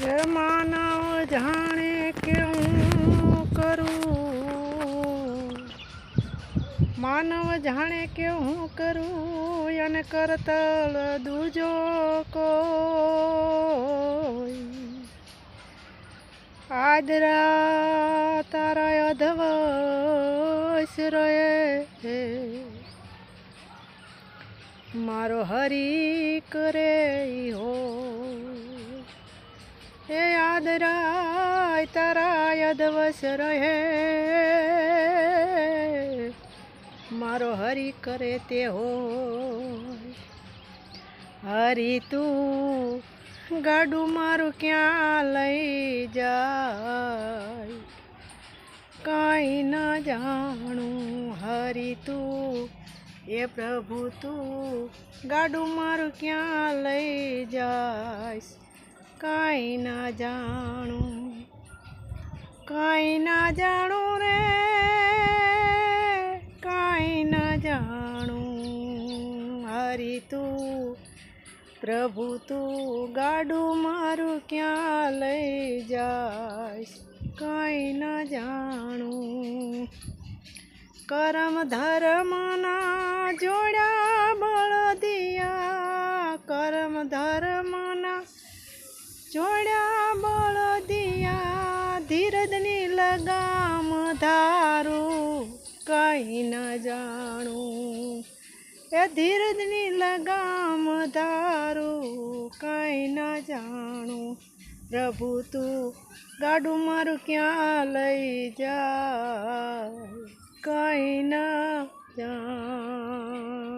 હે માનવ જાણે કે હું કરું, માનવ જાણે કે હું કરું અને કરતલ દૂજો કોઈ। આદરા તારા અધવશ રહે, મારો હરી કરે હો। એ આદરાય તારા અધવશ રહે, મારો હરી કરે તે હો। હરી તું ગાડું મારું ક્યાં લઈ જાય, કાંઈ ન જાણું। હરી તું એ પ્રભુ તું ગાડું મારું ક્યાં લઈ જાય, કાંઈ ના જાણું, કાંઈ ના જાણું રે, કાંઈ ના જાણું। હરી તું પ્રભુ તું ગાડું મારું ક્યાં લઈ જાય, કાંઈ ના જાણું। કરમ ધર્મના જોડ્યા બળદિયા, કરમ ધર્મના જોડ્યા બળદિયા, ધીરજની લગામ ધારું, કાંઈ ન જાણું। એ ધીરજની લગામ ધારું, કાંઈ ન જાણું। પ્રભુ તું ગાડું મારું ક્યાં લઈ જાય, કાંઈ ન જાણું।